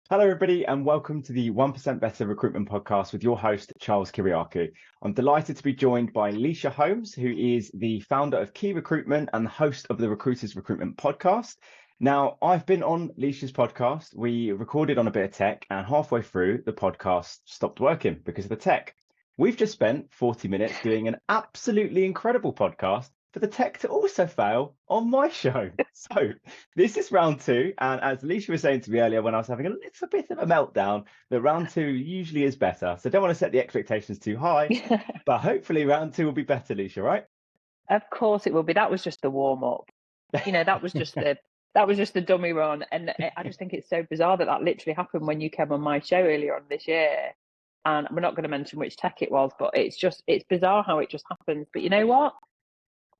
Hello, everybody, and welcome to the 1% Better Recruitment Podcast with your host, Charles Kiriakou. I'm delighted to be joined by Lysha Holmes, who is the founder of Qui Recruitment and the host of the Recruiters Recruitment Podcast. Now, I've been on Lysha's podcast. We recorded on a bit of tech, and halfway through, the podcast stopped working because of the tech. We've just spent 40 minutes doing an absolutely incredible podcast for the tech to also fail on my show. So this is round two. And as Lysha was saying to me earlier when I was having a little bit of a meltdown, that round two usually is better. So don't want to set the expectations too high, but hopefully round two will be better, Lysha, right? Of course it will be. That was just the warm up. That was just the dummy run. And I just think it's so bizarre that literally happened when you came on my show earlier on this year. And we're not going to mention which tech it was, but it's bizarre how it just happens. But you know what?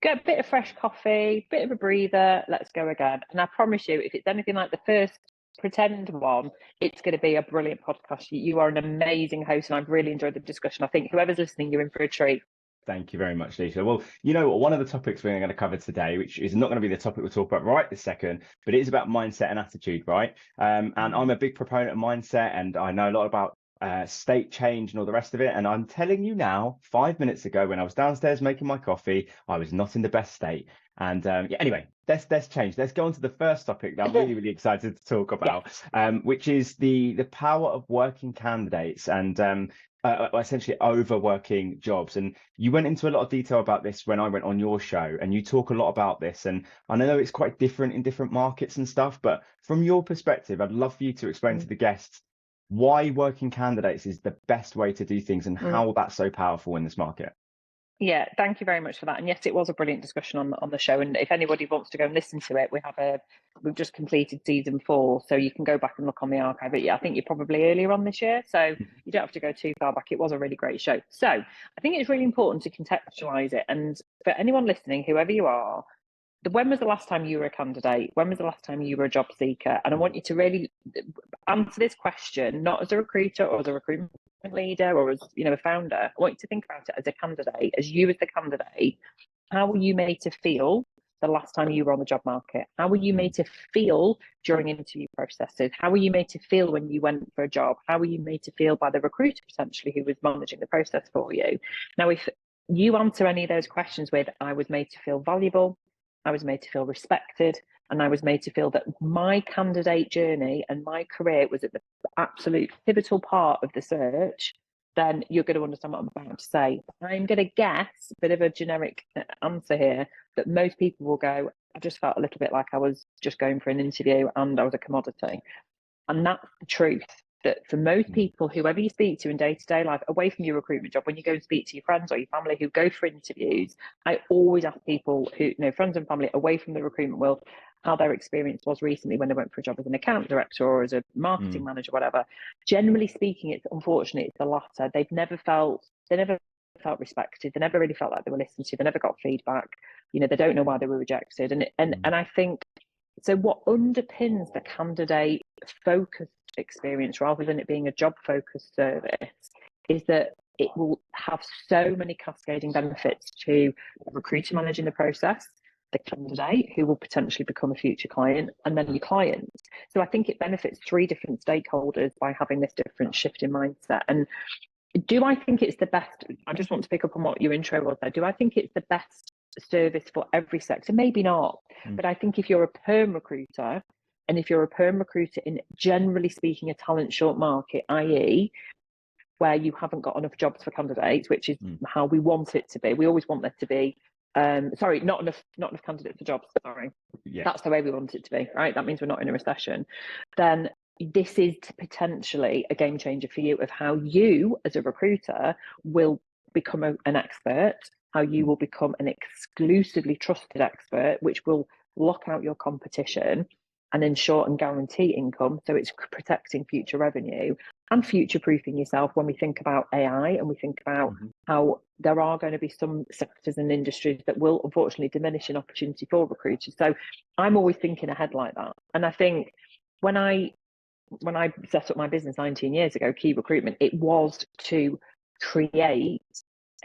Get a bit of fresh coffee, bit of a breather, let's go again. And I promise you, if it's anything like the first pretend one, it's going to be a brilliant podcast. You are an amazing host, and I've really enjoyed the discussion. I think whoever's listening, you're in for a treat. Thank you very much, Lysha. Well, you know, one of the topics we're going to cover today, which is not going to be the topic we'll talk about right this second, but it is about mindset and attitude, right? And I'm a big proponent of mindset, and I know a lot about state change and all the rest of it. And I'm telling you now, 5 minutes ago when I was downstairs making my coffee, I was not in the best state. And anyway, let's change. Let's go on to the first topic that I'm really, really excited to talk about, which is the power of working candidates and essentially overworking jobs. And you went into a lot of detail about this when I went on your show, and you talk a lot about this. And I know it's quite different in different markets and stuff, but from your perspective, I'd love for you to explain to the guests why working candidates is the best way to do things and how that's so powerful in this market. Yeah, thank you very much for that. And yes, it was a brilliant discussion on the show. And if anybody wants to go and listen to it, we've just completed season 4, so you can go back and look on the archive. But yeah, I think you're probably earlier on this year, so you don't have to go too far back. It was a really great show. So I think it's really important to contextualize it. And for anyone listening, whoever you are, when was the last time you were a candidate? When was the last time you were a job seeker? And I want you to really answer this question, not as a recruiter or as a recruitment leader or as a founder. I want you to think about it as a candidate, as you as the candidate. How were you made to feel the last time you were on the job market? How were you made to feel during interview processes? How were you made to feel when you went for a job? How were you made to feel by the recruiter potentially who was managing the process for you? Now, if you answer any of those questions with, I was made to feel valuable, I was made to feel respected, and I was made to feel that my candidate journey and my career was at the absolute pivotal part of the search, then you're going to understand what I'm about to say. I'm going to guess, a bit of a generic answer here, that most people will go, I just felt a little bit like I was just going for an interview and I was a commodity. And that's the truth. That for most people, whoever you speak to in day-to-day life, away from your recruitment job, when you go and speak to your friends or your family who go for interviews, I always ask people who, friends and family away from the recruitment world, how their experience was recently when they went for a job as an account director or as a marketing manager, whatever. Generally speaking, it's unfortunate, it's the latter. They never felt respected. They never really felt like they were listened to. They never got feedback. They don't know why they were rejected. And I think, so what underpins the candidate focused experience rather than it being a job focused service is that it will have so many cascading benefits to the recruiter managing the process, the candidate who will potentially become a future client, and then your client. So I think it benefits 3 different stakeholders by having this different shift in mindset. And do I think it's the best? I just want to pick up on what your intro was there. Do I think it's the best service for every sector? Maybe not. But I think if you're a perm recruiter, and if you're a perm recruiter in, generally speaking, a talent short market, i.e. where you haven't got enough jobs for candidates, which is how we want it to be. We always want there to be, not enough candidates for jobs, sorry. Yeah. That's the way we want it to be, right? That means we're not in a recession. Then this is potentially a game changer for you of how you, as a recruiter, will become an expert, how you will become an exclusively trusted expert, which will lock out your competition and ensure and guarantee income. So it's protecting future revenue and future-proofing yourself when we think about AI and we think about how there are going to be some sectors and industries that will unfortunately diminish in opportunity for recruiters. So I'm always thinking ahead like that. And I think when I set up my business 19 years ago, Qui Recruitment, it was to create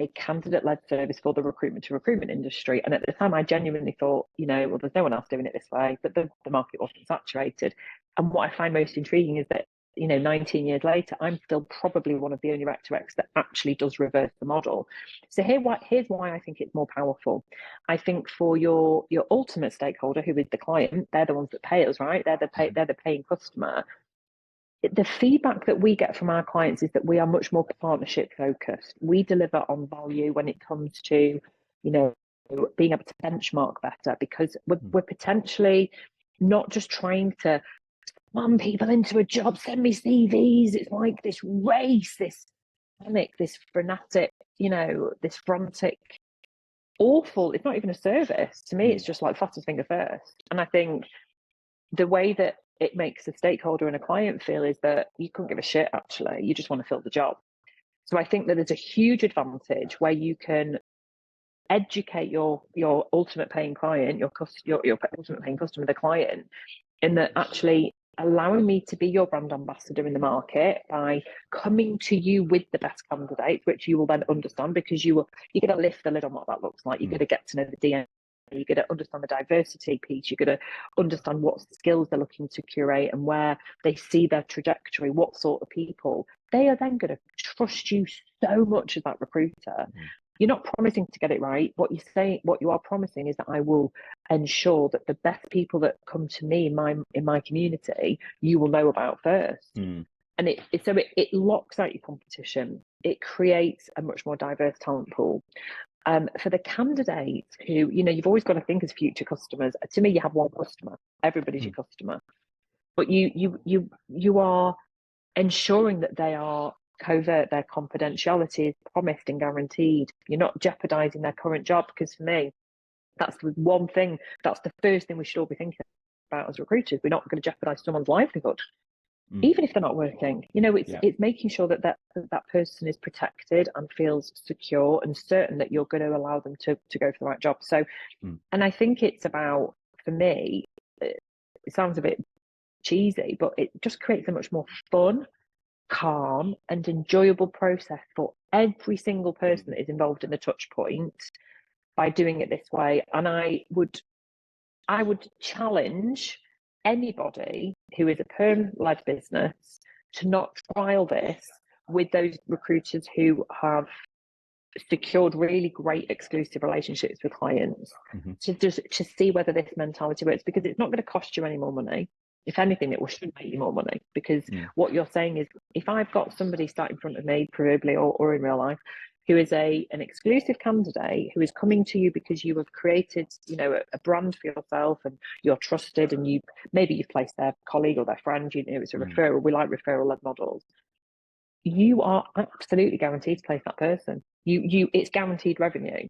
a candidate-led service for the recruitment to recruitment industry. And at the time, I genuinely thought, well, there's no one else doing it this way, but the market wasn't saturated. And what I find most intriguing is that 19 years later, I'm still probably one of the only Rec to Recs that actually does reverse the model. So here's why I think it's more powerful. I think for your ultimate stakeholder, who is the client, they're the ones that pay us, right? They're the paying customer. The feedback that we get from our clients is that we are much more partnership focused. We deliver on value when it comes to, being able to benchmark better, because we're potentially not just trying to slam people into a job, send me CVs. It's like this race, this panic, this frenetic, this frantic, awful. It's not even a service. To me, it's just like fastest finger first. And I think the way that it makes a stakeholder and a client feel is that you couldn't give a shit, actually. You just want to fill the job. So I think that there's a huge advantage where you can educate your ultimate paying client, your ultimate paying customer, the client, in that actually allowing me to be your brand ambassador in the market by coming to you with the best candidates, which you will then understand, because you're going to lift the lid on what that looks like. You're going to get to know the DNA. You're going to understand the diversity piece. You're going to understand what skills they're looking to curate and where they see their trajectory, what sort of people. They are then going to trust you so much as that recruiter. You're not promising to get it right. What you are promising is that I will ensure that the best people that come to me in my community, you will know about first. And it locks out your competition. It creates a much more diverse talent pool. For the candidates who, you've always got to think as future customers. To me, you have one customer. Everybody's your customer. But you are ensuring that they are covert, their confidentiality is promised and guaranteed. You're not jeopardizing their current job, because for me, that's the one thing, that's the first thing we should all be thinking about as recruiters. We're not going to jeopardize someone's livelihood, even if they're not working. It's making sure that person is protected and feels secure and certain that you're going to allow them to go for the right job. So, and I think it's about, for me, it sounds a bit cheesy, but it just creates a much more fun, calm and enjoyable process for every single person that is involved in the touch point by doing it this way. And I would challenge anybody who is a perm-led business to not trial this with those recruiters who have secured really great exclusive relationships with clients, to see whether this mentality works, because it's not going to cost you any more money. If anything, it should make you more money, because what you're saying is, if I've got somebody sat in front of me, proverbially or in real life, who is an exclusive candidate who is coming to you because you have created, a brand for yourself and you're trusted, and maybe you've placed their colleague or their friend, it's a referral. We like referral-led models. You are absolutely guaranteed to place that person. It's guaranteed revenue.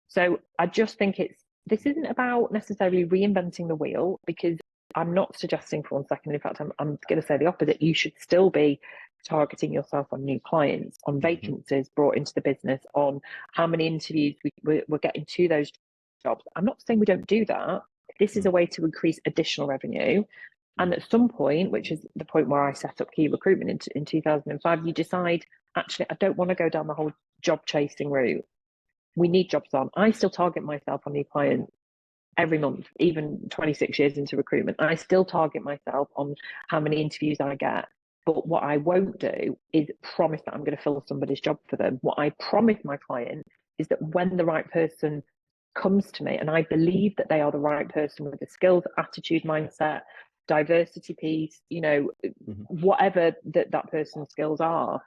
So I just think this isn't about necessarily reinventing the wheel, because I'm not suggesting for 1 second. In fact, I'm going to say the opposite. You should still be targeting yourself on new clients, on vacancies brought into the business, on how many interviews we're getting to those jobs. I'm not saying we don't do that. This is a way to increase additional revenue. And at some point, which is the point where I set up Qui Recruitment in 2005, you decide, actually, I don't want to go down the whole job chasing route. We need jobs on. I still target myself on new clients every month, even 26 years into recruitment. I still target myself on how many interviews I get. But what I won't do is promise that I'm going to fill somebody's job for them. What I promise my client is that when the right person comes to me, and I believe that they are the right person with the skills, attitude, mindset, diversity piece, whatever that person's skills are,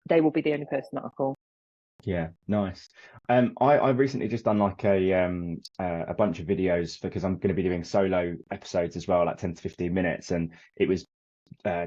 they will be the only person that I call. Yeah, nice. I recently just done like a bunch of videos, because I'm going to be doing solo episodes as well, like 10 to 15 minutes, and it was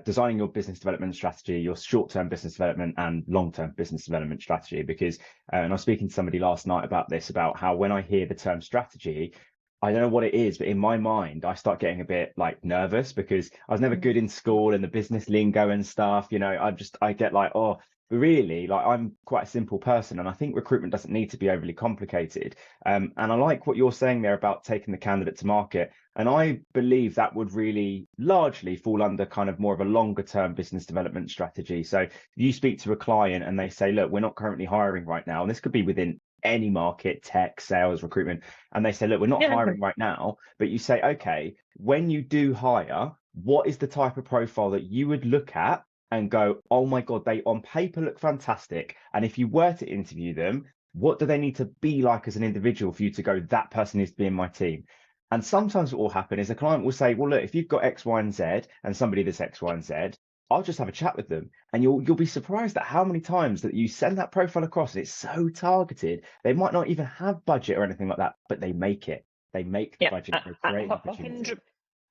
designing your business development strategy, your short-term business development and long-term business development strategy. Because and I was speaking to somebody last night about this, about how when I hear the term strategy, I don't know what it is, but in my mind, I start getting a bit like nervous, because I was never good in school and the business lingo and stuff. I get like, oh, but really, like, I'm quite a simple person, and I think recruitment doesn't need to be overly complicated. And I like what you're saying there about taking the candidate to market. And I believe that would really largely fall under kind of more of a longer term business development strategy. So you speak to a client and they say, look, we're not currently hiring right now. And this could be within any market, tech, sales, recruitment. And they say, look, we're not hiring right now. But you say, okay, when you do hire, what is the type of profile that you would look at and go, oh my God, they on paper look fantastic. And if you were to interview them, what do they need to be like as an individual for you to go, that person needs to be in my team? And sometimes what will happen is a client will say, well, look, if you've got X, Y, and Z and somebody that's X, Y, and Z, I'll just have a chat with them. And you'll be surprised at how many times that you send that profile across and it's so targeted. They might not even have budget or anything like that, but they make it. They make the budget for a great opportunity.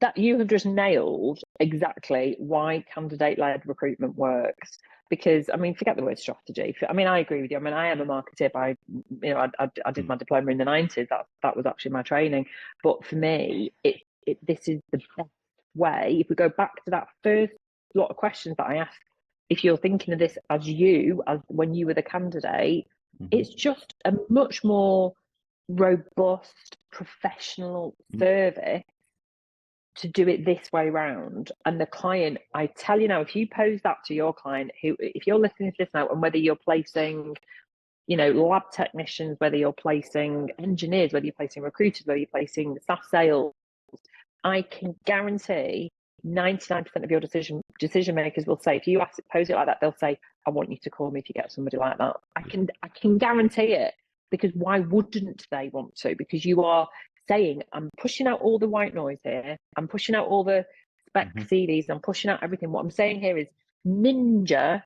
That you have just nailed exactly why candidate-led recruitment works. Because, I mean, forget the word strategy. I mean, I agree with you. I mean, I am a marketer by, I did my diploma in the 90s. That was actually my training. But for me, this is the best way. If we go back to that first lot of questions that I asked, if you're thinking of this as when you were the candidate, it's just a much more robust, professional service to do it this way round. And the client, I tell you now, if you pose that to your client, if you're listening to this now, and whether you're placing, lab technicians, whether you're placing engineers, whether you're placing recruiters, whether you're placing staff sales, I can guarantee 99% of your decision makers will say, if you pose it like that, they'll say, I want you to call me if you get somebody like that. I can guarantee it, because why wouldn't they want to? Because you are saying, I'm pushing out all the white noise here, I'm pushing out all the spec CVs, I'm pushing out everything. What I'm saying here is ninja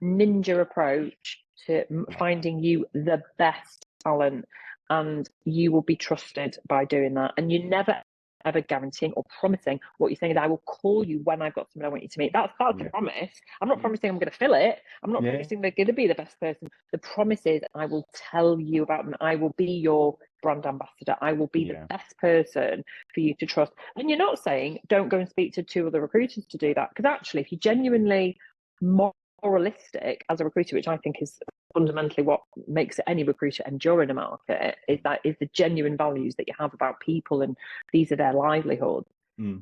approach to finding you the best talent, and you will be trusted by doing that. And you never ever guaranteeing or promising. What you're saying is, I will call you when I've got somebody I want you to meet. That's the promise. I'm not promising I'm going to fill it. I'm not promising they're going to be the best person. The promise is, I will tell you about them. I will be your brand ambassador. I will be the best person for you to trust. And you're not saying don't go and speak to 2 other recruiters to do that, because actually, if you're genuinely moralistic as a recruiter, which I think is fundamentally what makes any recruiter endure in a market, is the genuine values that you have about people, and these are their livelihood,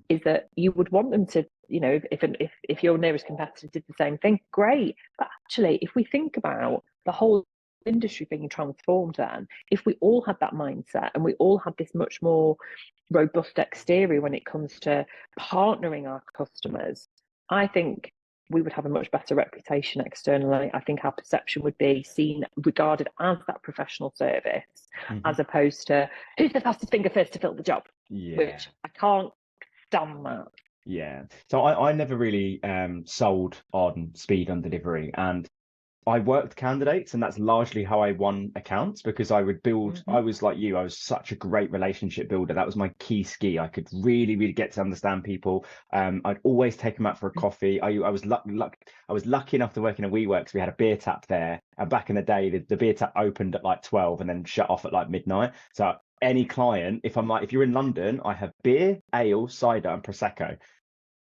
is that you would want them to, if your nearest competitor did the same thing, great. But actually, if we think about the whole industry being transformed, then if we all had that mindset and we all had this much more robust exterior when it comes to partnering our customers, I think we would have a much better reputation externally. I think our perception would be regarded as that professional service, as opposed to who's the fastest finger first to fill the job, which I can't stand that. Yeah. So I never really sold on speed on delivery, and I worked candidates, and that's largely how I won accounts, because I would build, I was like you, I was such a great relationship builder. That was my key ski. I could really, really get to understand people. I'd always take them out for a coffee. I was lucky enough to work in a WeWorks. We had a beer tap there. And back in the day, the beer tap opened at like 12 and then shut off at like midnight. So any client, if you're in London, I have beer, ale, cider, and Prosecco.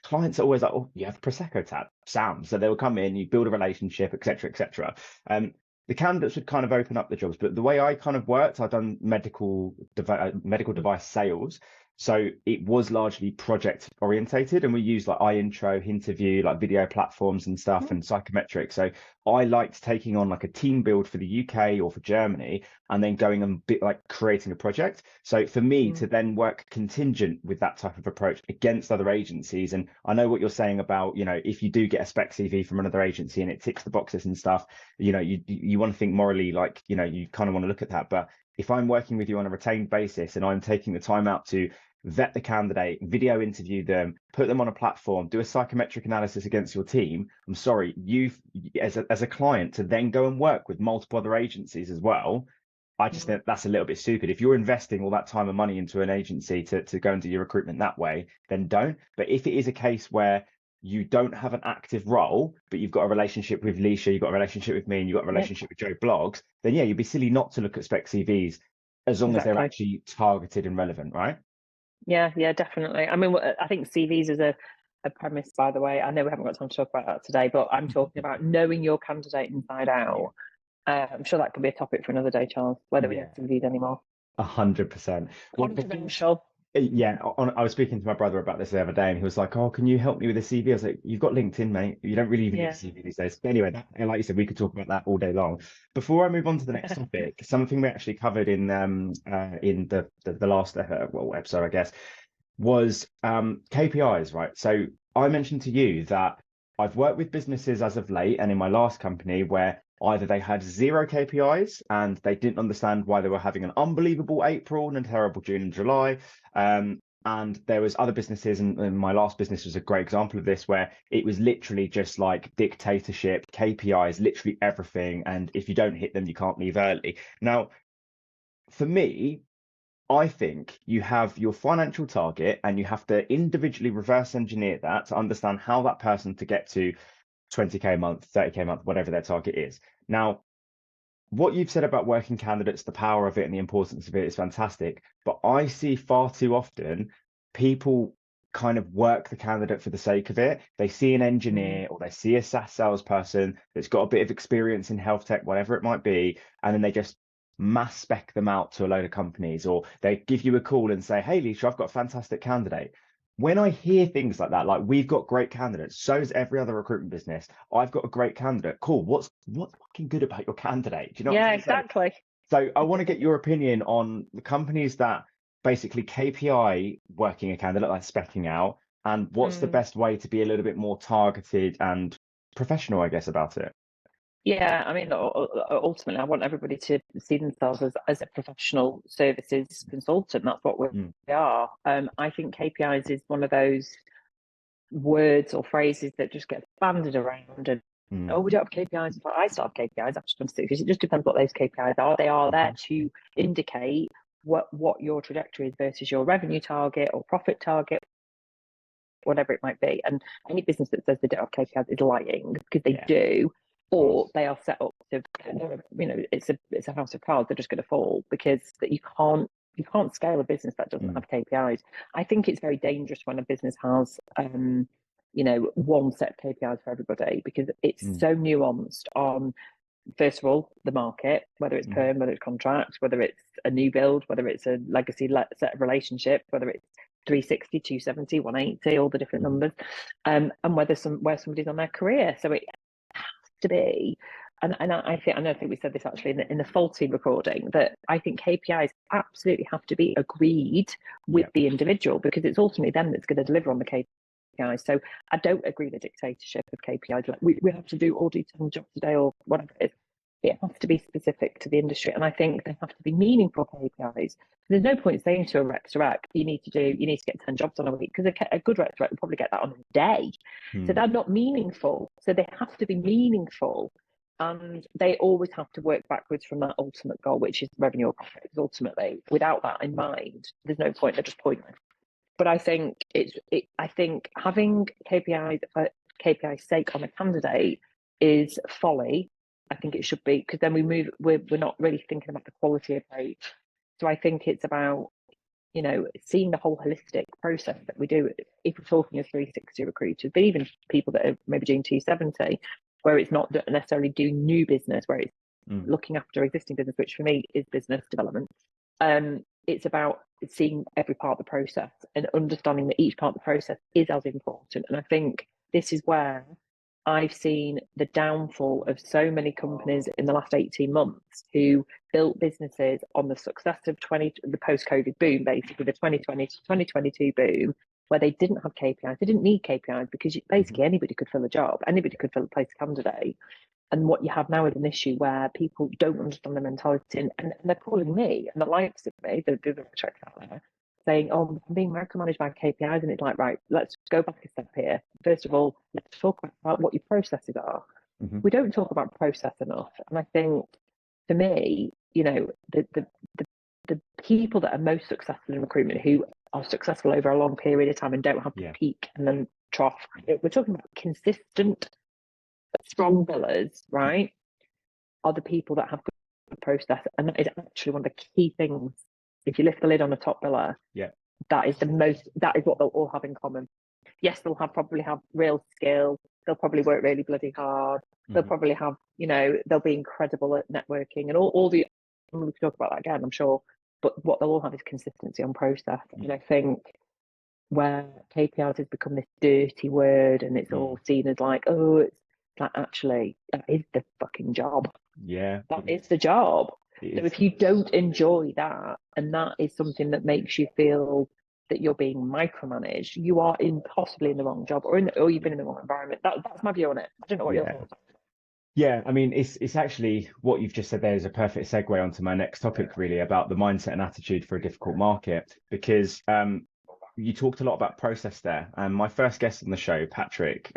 Clients are always like, oh, you have Prosecco tap, sound. So they'll come in, you build a relationship, etc., etc. The candidates would kind of open up the jobs, but the way I kind of worked, I've done medical device sales. So it was largely project orientated, and we used like iIntro, Interview, like video platforms and stuff, and psychometrics. So I liked taking on like a team build for the UK or for Germany, and then going and creating a project. So for me to then work contingent with that type of approach against other agencies, and I know what you're saying about, if you do get a spec CV from another agency and it ticks the boxes and stuff, you want to think morally, like, you kind of want to look at that. But if I'm working with you on a retained basis and I'm taking the time out to vet the candidate, video interview them, put them on a platform, do a psychometric analysis against your team, I'm sorry, as a client, to then go and work with multiple other agencies as well, I just think that's a little bit stupid. If you're investing all that time and money into an agency to go and do your recruitment that way, then don't. But if it is a case where you don't have an active role, but you've got a relationship with Lysha, you've got a relationship with me, and you've got a relationship with Joe Blogs, then you'd be silly not to look at spec CVs as long as they're actually targeted and relevant, right? Yeah, definitely. I mean, I think CVs is a premise, by the way. I know we haven't got time to talk about that today, but I'm talking about knowing your candidate inside out. I'm sure that could be a topic for another day, Charles, whether we have CVs anymore. 100%. Controversial. Yeah, I was speaking to my brother about this the other day, and he was like, "Oh, can you help me with a CV?" I was like, "You've got LinkedIn, mate. You don't really even need a CV these days." But anyway, like you said, we could talk about that all day long. Before I move on to the next topic, something we actually covered in the last episode, I guess, was KPIs, right? So I mentioned to you that I've worked with businesses as of late and in my last company where either they had zero KPIs and they didn't understand why they were having an unbelievable April and a terrible June and July. And there was other businesses, and my last business was a great example of this, where it was literally just like dictatorship, KPIs, literally everything. And if you don't hit them, you can't leave early. Now, for me, I think you have your financial target and you have to individually reverse engineer that to understand how that person to get to 20K a month, 30K a month, whatever their target is. Now, what you've said about working candidates, the power of it and the importance of it is fantastic. But I see far too often people kind of work the candidate for the sake of it. They see an engineer or they see a SaaS salesperson that's got a bit of experience in health tech, whatever it might be, and then they just mass spec them out to a load of companies, or they give you a call and say, "Hey, Lysha, I've got a fantastic candidate." When I hear things like that, like we've got great candidates, so does every other recruitment business. I've got a great candidate. Cool. What's fucking good about your candidate? Do you know what I'm Yeah, trying to say? exactly. So I want to get your opinion on the companies that basically KPI working a candidate, like specking out, and what's the best way to be a little bit more targeted and professional, I guess, about it. Yeah, I mean, ultimately, I want everybody to see themselves as a professional services consultant. That's what we are. I think KPIs is one of those words or phrases that just get banded around and oh, we don't have KPIs. But I still have KPIs after 26 years. It just depends what those KPIs are. They are there to indicate what your trajectory is versus your revenue target or profit target, whatever it might be. And any business that says they don't have KPIs is lying, because they do, or they are set up to, it's a house of cards. They're just going to fall, because that you can't scale a business that doesn't have KPIs. I think it's very dangerous when a business has one set of KPIs for everybody, because it's so nuanced on, first of all, the market, whether it's perm, whether it's contract, whether it's a new build, whether it's a legacy set of relationship, whether it's 360, 270, 180, all the different numbers, and where somebody's on their career. So it has to be, and I think we said this actually in the faulty recording, that I think KPIs absolutely have to be agreed with the individual, because it's ultimately them that's going to deliver on the KPIs. So I don't agree with the dictatorship of KPIs. Like we have to do all detailed jobs today or whatever it is. It has to be specific to the industry, and I think they have to be meaningful KPIs. There's no point saying to a rec to rec, you need to get 10 jobs on a week, because a good rec to rec will probably get that on a day. So they're not meaningful. So they have to be meaningful, and they always have to work backwards from that ultimate goal, which is revenue or profit. Because ultimately, without that in mind, there's no point. They're just pointless. But I think I think having KPIs for KPI's sake on a candidate is folly. I think it should be, because then we're not really thinking about the quality approach. So I think it's about, seeing the whole holistic process that we do. If we're talking of 360 recruiters, but even people that are maybe doing 270, where it's not necessarily doing new business, where it's looking after existing business, which for me is business development. It's about seeing every part of the process and understanding that each part of the process is as important. And I think this is where I've seen the downfall of so many companies in the last 18 months who built businesses on the success of the post-COVID boom, basically the 2020 to 2022 boom, where they didn't have KPIs. They didn't need KPIs, because basically anybody could fill a job, anybody could fill a place a candidate. And what you have now is an issue where people don't understand the mentality, and they're calling me and the likes of me, the checks out there, saying, "Oh, I'm being micromanaged by KPIs," and it's like, right, let's go back a step here. First of all, let's talk about what your processes are. We don't talk about process enough, and I think, for me, the people that are most successful in recruitment, who are successful over a long period of time and don't have the peak and then trough. We're talking about consistent, strong billers, right? Are the people that have good process, and that is actually one of the key things. If you lift the lid on a top biller, that is what they'll all have in common. Yes, they'll probably have real skill. They'll probably work really bloody hard. They'll probably have, they'll be incredible at networking and all the. We can talk about that again, I'm sure. But what they'll all have is consistency on process. And I think where KPIs has become this dirty word, and it's all seen as like, oh, it's like, actually, that is the fucking job. Yeah, that is the job. So if you don't enjoy that, and that is something that makes you feel that you're being micromanaged, you are possibly in the wrong job, or you've been in the wrong environment. That's my view on it. I don't know what your thoughts are. Yeah, I mean, it's actually what you've just said there is a perfect segue onto my next topic, really, about the mindset and attitude for a difficult market, because you talked a lot about process there. And my first guest on the show, Patrick,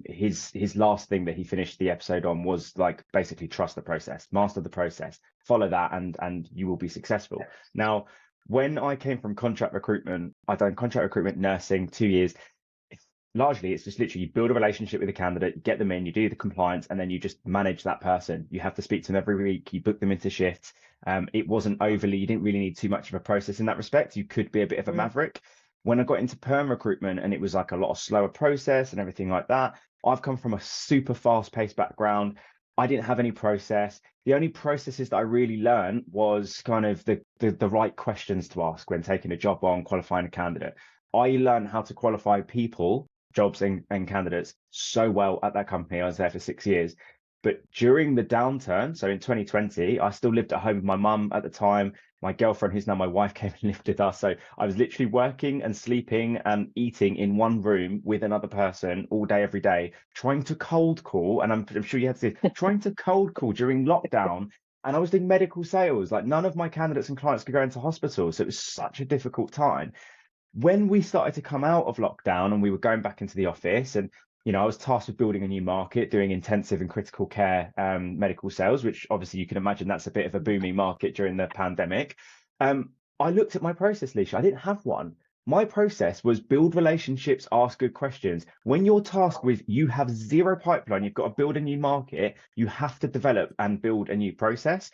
his last thing that he finished the episode on was like basically trust the process, master the process, follow that, and you will be successful. Now, when I came from contract recruitment, I've done contract recruitment, nursing, 2 years. Largely, it's just literally you build a relationship with a candidate, you get them in, you do the compliance, and then you just manage that person. You have to speak to them every week, you book them into shifts. It wasn't overly, you didn't really need too much of a process in that respect. You could be a bit of a maverick. When I got into perm recruitment and it was like a lot of slower process and everything like that, I've come from a super fast paced background. I didn't have any process. The only processes that I really learned was kind of the right questions to ask when taking a job on, qualifying a candidate. I learned how to qualify people, jobs and candidates so well at that company. I was there for 6 years. But during the downturn, so in 2020, I still lived at home with my mum at the time. My girlfriend, who's now my wife, came and lived with us. So I was literally working and sleeping and eating in one room with another person all day, every day, trying to cold call. And I'm sure you had to trying to cold call during lockdown. And I was doing medical sales. Like none of my candidates and clients could go into hospital. So it was such a difficult time. When we started to come out of lockdown and we were going back into the office, and I was tasked with building a new market, doing intensive and critical care medical sales, which obviously you can imagine that's a bit of a booming market during the pandemic. I looked at my process, Lysha. I didn't have one. My process was build relationships, ask good questions. When you're tasked with, you have zero pipeline, you've got to build a new market, you have to develop and build a new process.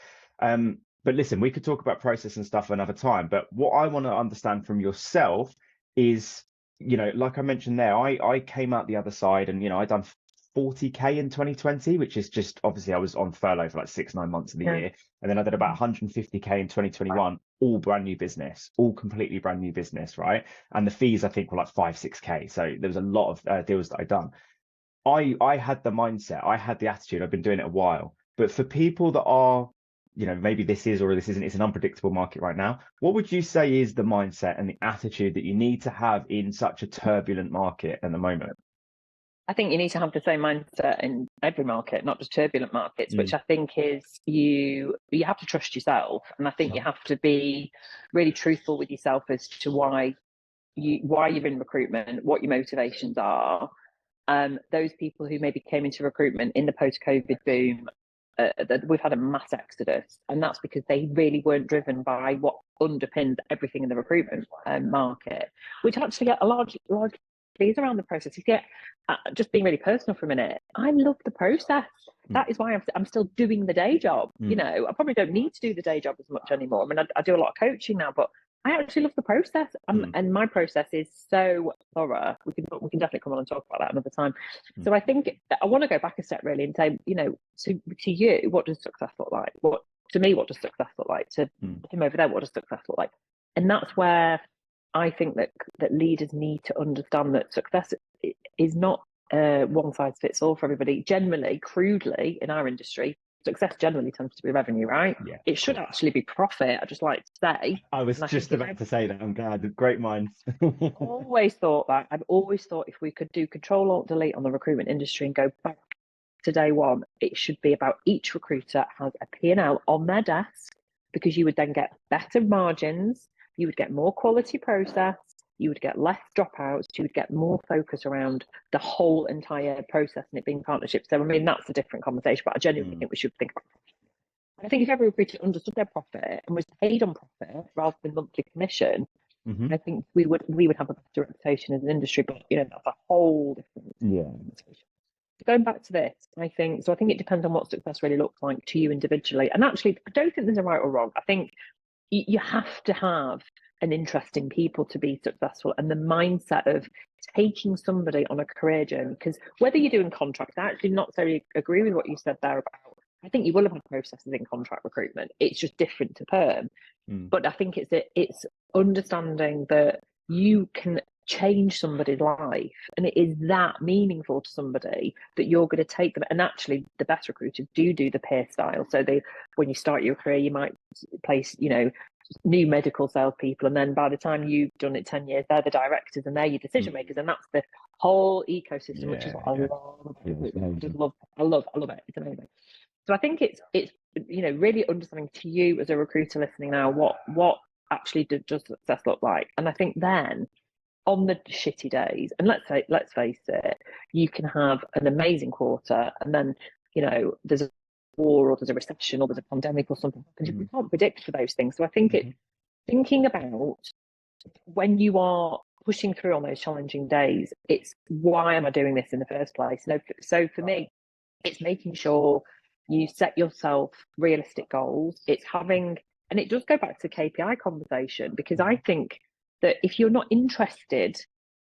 But listen, we could talk about process and stuff another time. But what I want to understand from yourself is, like I mentioned there, I came out the other side and, I done 40K in 2020, which is just, obviously I was on furlough for like 6-9 months of the year. And then I did about 150K in 2021, all brand new business, all completely brand new business, right? And the fees, I think, were like 5-6K. So there was a lot of deals that I'd done. I had the mindset, I had the attitude, I've been doing it a while. But for people that are, maybe this is or this isn't, it's an unpredictable market right now. What would you say is the mindset and the attitude that you need to have in such a turbulent market at the moment? I think you need to have the same mindset in every market, not just turbulent markets, which I think is you have to trust yourself. And I think you have to be really truthful with yourself as to why you're in recruitment, what your motivations are. Those people who maybe came into recruitment in the post-COVID boom, we've had a mass exodus, and that's because they really weren't driven by what underpinned everything in the recruitment market, which actually a large is around the process. You get just being really personal for a minute. I love the process. That is why I'm still doing the day job. I probably don't need to do the day job as much anymore. I mean, I do a lot of coaching now, but I actually love the process, and my process is so thorough. We can definitely come on and talk about that another time. So I think I want to go back a step really and say, to you, what does success look like? To me, what does success look like? To him over there, what does success look like? And that's where I think that leaders need to understand that success is not one size fits all for everybody. Generally, crudely in our industry, success generally tends to be revenue, right? Yeah, it should actually be profit. I just like to say. I was just about to say that. I'm glad. Great minds. I've always thought that. I've always thought if we could do Control-Alt-Delete on the recruitment industry and go back to day one, it should be about each recruiter has a P&L on their desk, because you would then get better margins, you would get more quality process, you would get less dropouts, you would get more focus around the whole entire process and it being partnership. So, I mean, that's a different conversation, but I genuinely think we should think about it. I think if every recruiter understood their profit and was paid on profit rather than monthly commission, I think we would have a better reputation as an industry, but that's a whole different conversation. Going back to this, I think it depends on what success really looks like to you individually. And actually, I don't think there's a right or wrong. I think you have to have an interest in people to be successful, and the mindset of taking somebody on a career journey. Because whether you're doing contracts, I actually not so agree with what you said there about. I think you will have had processes in contract recruitment. It's just different to perm. But I think it's understanding that you can change somebody's life and it is that meaningful to somebody that you're going to take them. And actually the best recruiters do the peer style. So when you start your career, you might place, new medical salespeople, and then by the time you've done it 10 years, they're the directors and they're your decision makers, and that's the whole ecosystem, which is what I love. I love it. It's amazing. So I think it's really understanding to you as a recruiter listening now what actually does success look like. And I think then on the shitty days, and let's face it, you can have an amazing quarter and then there's a war or there's a recession or there's a pandemic or something happens. We can't predict for those things. So I think it's thinking about when you are pushing through on those challenging days, it's why am I doing this in the first place? So for me, it's making sure you set yourself realistic goals. It's having, and it does go back to KPI conversation, because I think that if you're not interested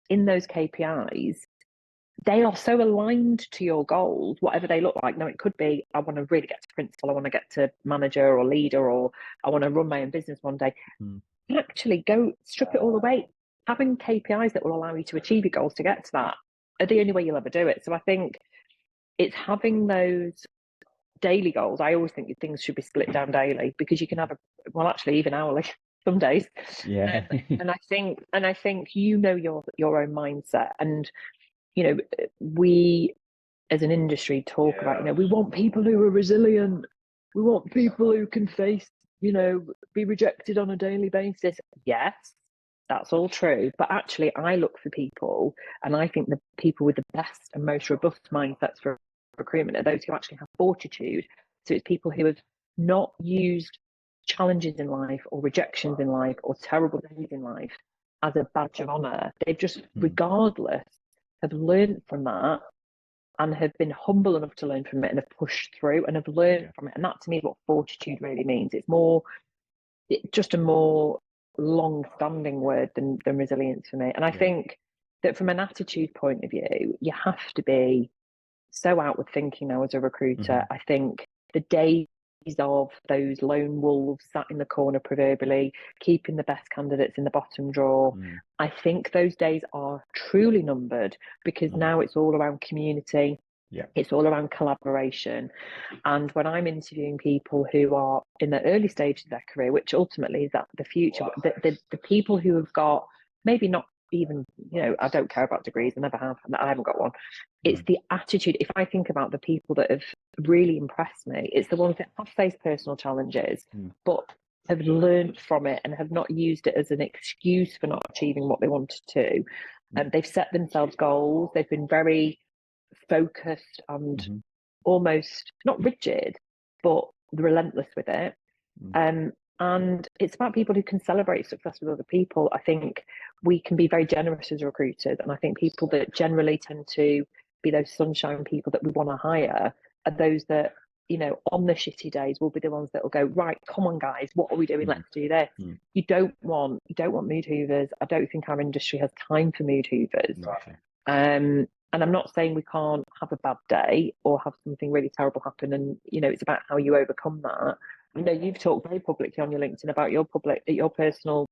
in those KPIs, they are so aligned to your goals, whatever they look like. Now, it could be, I want to really get to principal, I want to get to manager or leader, or I want to run my own business one day. Actually, go strip it all away. Having KPIs that will allow you to achieve your goals to get to that are the only way you'll ever do it. So I think it's having those daily goals. I always think things should be split down daily, because you can have actually even hourly some days. Yeah. And I think your own mindset. And we as an industry talk about, we want people who are resilient. We want people who can face, be rejected on a daily basis. Yes, that's all true. But actually, I look for people, and I think the people with the best and most robust mindsets for recruitment are those who actually have fortitude. So it's people who have not used challenges in life or rejections in life or terrible days in life as a badge of honor. They've just, regardless, have learned from that and have been humble enough to learn from it and have pushed through and have learned from it. And that to me is what fortitude really means. It's just a more long-standing word than resilience for me. And I think that from an attitude point of view, you have to be so outward thinking now as a recruiter. I think the days of those lone wolves sat in the corner proverbially, keeping the best candidates in the bottom drawer, I think those days are truly numbered, because now it's all around community. It's all around collaboration. And when I'm interviewing people who are in the early stages of their career, which ultimately is that the future, the people who have got maybe not even, I don't care about degrees, I never have, I haven't got one. It's the attitude. If I think about the people that have really impressed me, it's the ones that have faced personal challenges, but have learned from it and have not used it as an excuse for not achieving what they wanted to. And they've set themselves goals. They've been very focused and almost not rigid, but relentless with it. And it's about people who can celebrate success with other people. I think we can be very generous as recruiters. And I think people that generally tend to be those sunshine people that we want to hire are those that, on the shitty days will be the ones that will go, right, come on guys, what are we doing? Let's do this. You don't want mood hoovers. I don't think our industry has time for mood hoovers. And I'm not saying we can't have a bad day or have something really terrible happen. And, it's about how you overcome that. I know you've talked very publicly on your LinkedIn about your personal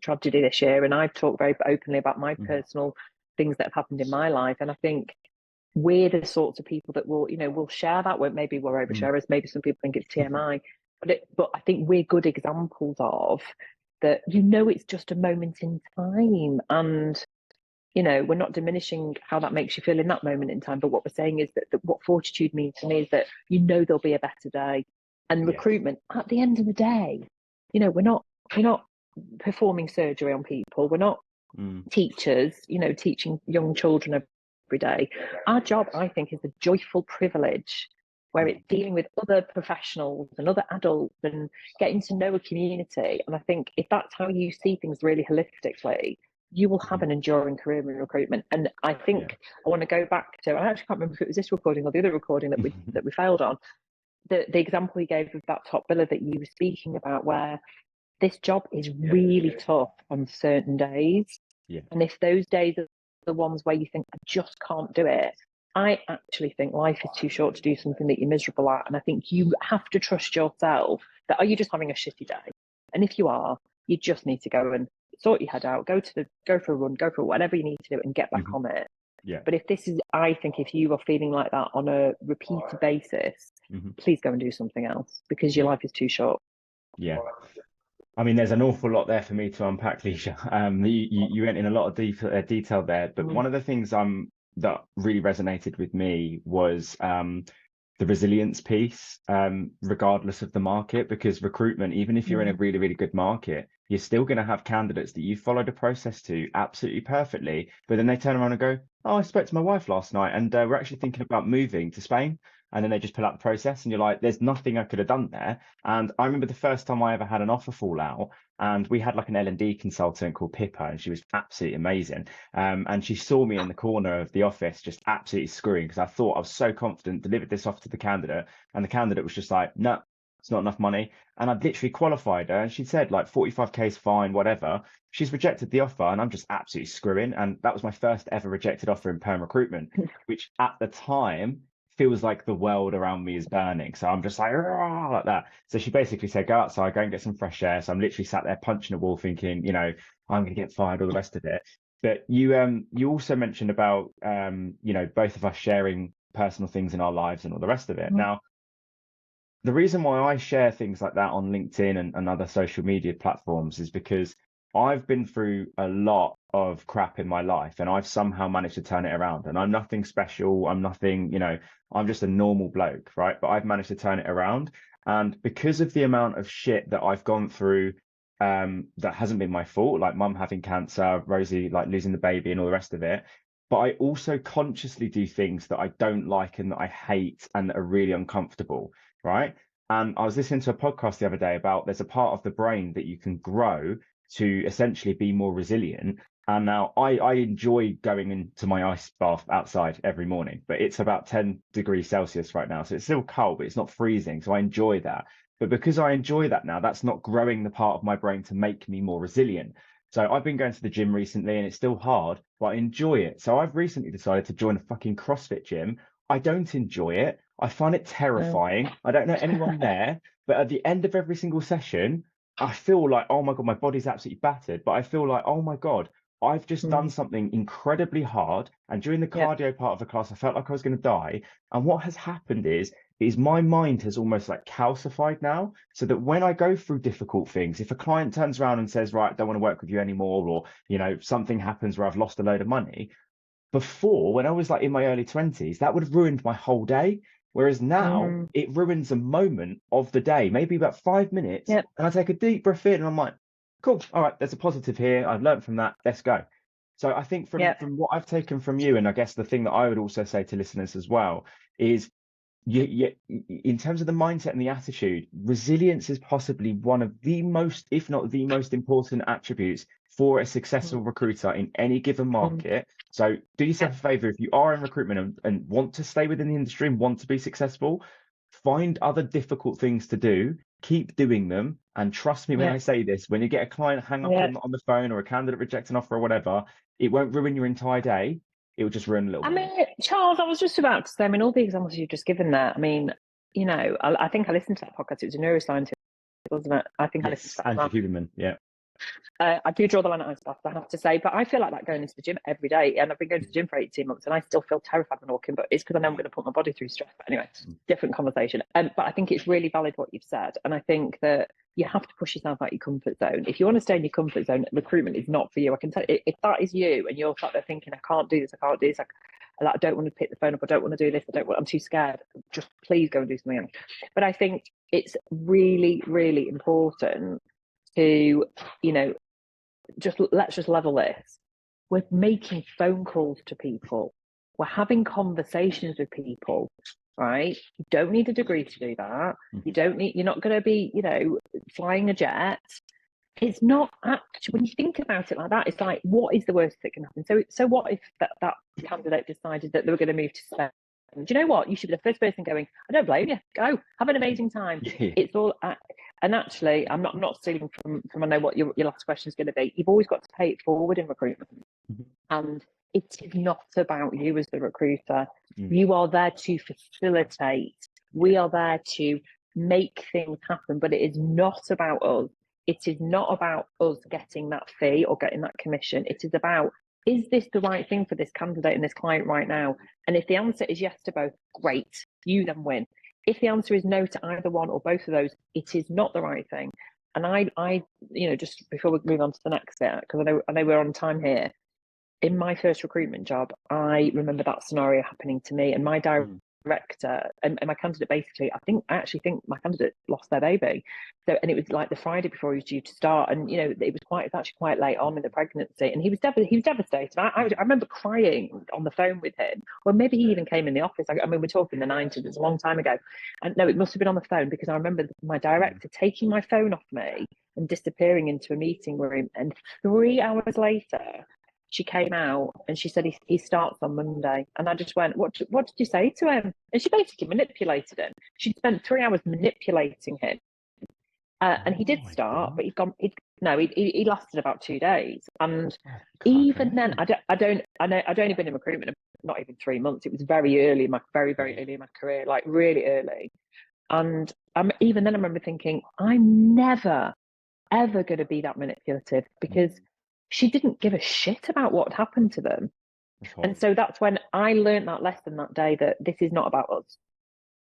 tragedy this year, and I've talked very openly about my personal things that have happened in my life. And I think we're the sorts of people that will share that. Maybe we're oversharers. Maybe some people think it's TMI, but I think we're good examples of that. It's just a moment in time, and we're not diminishing how that makes you feel in that moment in time. But what we're saying is that what fortitude means to me is that there'll be a better day. And recruitment, at the end of the day, we're not performing surgery on people. We're not teachers, teaching young children every day. Our job, I think, is the joyful privilege where it's dealing with other professionals and other adults and getting to know a community. And I think if that's how you see things really holistically, you will have an enduring career in recruitment. And I think I want to go back to, I actually can't remember if it was this recording or the other recording that we failed on, the example you gave of that top biller that you were speaking about, where this job is really tough on certain days. And if those days are the ones where you think, I just can't do it, I actually think life is too short to do something that you're miserable at. And I think you have to trust yourself that, are you just having a shitty day? And if you are, you just need to go and sort your head out, go for a run, go for whatever you need to do and get back on it. Yeah. But I think if you are feeling like that on a repeated basis, please go and do something else, because your life is too short. Yeah. I mean, there's an awful lot there for me to unpack, Lysha. You went in a lot of detail there, but one of the things that really resonated with me was the resilience piece, regardless of the market, because recruitment, even if you're in a really, really good market, you're still going to have candidates that you followed a process to absolutely perfectly, but then they turn around and go, oh, I spoke to my wife last night and we're actually thinking about moving to Spain. And then they just pull out the process and you're like, there's nothing I could have done there. And I remember the first time I ever had an offer fall out, and we had like an L&D consultant called Pippa, and she was absolutely amazing. And she saw me in the corner of the office just absolutely screwing, because I thought I was so confident, delivered this off to the candidate, and the candidate was just like, no, it's not enough money. And I'd literally qualified her, and she said like 45k is fine, whatever. She's rejected the offer, and I'm just absolutely screwing. And that was my first ever rejected offer in perm recruitment, which at the time feels like the world around me is burning. So I'm just like that. So she basically said, go outside, go and get some fresh air. So I'm literally sat there punching a wall thinking, you know, I'm going to get fired, all the rest of it. But you also mentioned about, you know, both of us sharing personal things in our lives and all the rest of it. Now, the reason why I share things like that on LinkedIn and other social media platforms is because I've been through a lot of crap in my life, and I've somehow managed to turn it around. And I'm nothing special. I'm nothing, you know, I'm just a normal bloke, right? But I've managed to turn it around. And because of the amount of shit that I've gone through, that hasn't been my fault, like mum having cancer, Rosie like losing the baby and all the rest of it. But I also consciously do things that I don't like and that I hate and that are really uncomfortable, right? And I was listening to a podcast the other day about there's a part of the brain that you can grow to essentially be more resilient. And now I enjoy going into my ice bath outside every morning, but it's about 10 degrees Celsius right now. So it's still cold, but it's not freezing. So I enjoy that. But because I enjoy that now, that's not growing the part of my brain to make me more resilient. So I've been going to the gym recently, and it's still hard, but I enjoy it. So I've recently decided to join a fucking CrossFit gym. I don't enjoy it. I find it terrifying. I don't know anyone there, but at the end of every single session, I feel like, oh my God, my body's absolutely battered. But I feel like, oh my God, I've just done something incredibly hard. And during the cardio part of the class, I felt like I was going to die. And what has happened is my mind has almost like calcified now, so that when I go through difficult things, if a client turns around and says, right, I don't want to work with you anymore, or, you know, something happens where I've lost a load of money, before, when I was like in my early 20s, that would have ruined my whole day. Whereas now it ruins a moment of the day, maybe about 5 minutes. And I take a deep breath in and I'm like, cool. All right, there's a positive here. I've learned from that. Let's go. So I think from what I've taken from you, and I guess the thing that I would also say to listeners as well is, in terms of the mindset and the attitude, resilience is possibly one of the most, if not the most important attributes for a successful recruiter in any given market. So do yourself a favor, if you are in recruitment and want to stay within the industry and want to be successful, find other difficult things to do, keep doing them. And trust me when I say this, when you get a client hang up on the phone, or a candidate reject an offer or whatever, it won't ruin your entire day. It will just ruin a little bit. I mean, Charles, I was just about to say, I mean, all the examples you've just given there, I mean, you know, I think I listened to that podcast. It was a neuroscientist, wasn't it? I think I listened to that. Andrew Huberman, I do draw the line at ice baths, I have to say, but I feel like that going into the gym every day. And I've been going to the gym for 18 months and I still feel terrified when walking, but it's because I know I'm going to put my body through stress. But anyway, different conversation. But I think it's really valid what you've said. And I think that you have to push yourself out your comfort zone. If you want to stay in your comfort zone, recruitment is not for you. I can tell you, if that is you and you're sat there thinking, I can't do this, I don't want to pick the phone up, I don't want to do this, I'm too scared, just please go and do something else. But I think it's really, really important to, you know, let's just level this. We're making phone calls to people. We're having conversations with people, right? You don't need a degree to do that. You're not going to be, you know, flying a jet. It's not actually, when you think about it like that, it's like, what is the worst that can happen? So what if that candidate decided that they were going to move to Spain? Do you know what? You should be the first person going, I don't blame you. Go, have an amazing time. It's all, and actually, I'm not stealing from I know what your last question is going to be. You've always got to pay it forward in recruitment. And it is not about you as the recruiter. You are there to facilitate. We are there to make things happen, but it is not about us. it is not about us getting that fee or getting that commission. It is about, is this the right thing for this candidate and this client right now? And if the answer is yes to both, great, you then win. If the answer is no to either one or both of those, it is not the right thing. And I just before we move on to the next bit, because I know we're on time here. In my first recruitment job, I remember that scenario happening to me, and my director and my candidate, basically, I actually think my candidate lost their baby. So, and it was like the Friday before he was due to start, and it was actually quite late on in the pregnancy, and he was devastated. I remember crying on the phone with him. Well, maybe he even came in the office. I mean, we're talking the 90s, it's a long time ago. And no, it must have been on the phone, because I remember my director taking my phone off me and disappearing into a meeting room, and 3 hours later she came out and she said he starts on Monday. And I just went, what did you say to him? And she basically manipulated him. She'd spent 3 hours manipulating him. And he did start, but he lasted about 2 days. And even then, I'd only been in recruitment not even 3 months. It was very early in my very early in my career, like really early. And even then I remember thinking, I'm never ever going to be that manipulative, because she didn't give a shit about what happened to them. And so that's when I learned that lesson that day, that this is not about us.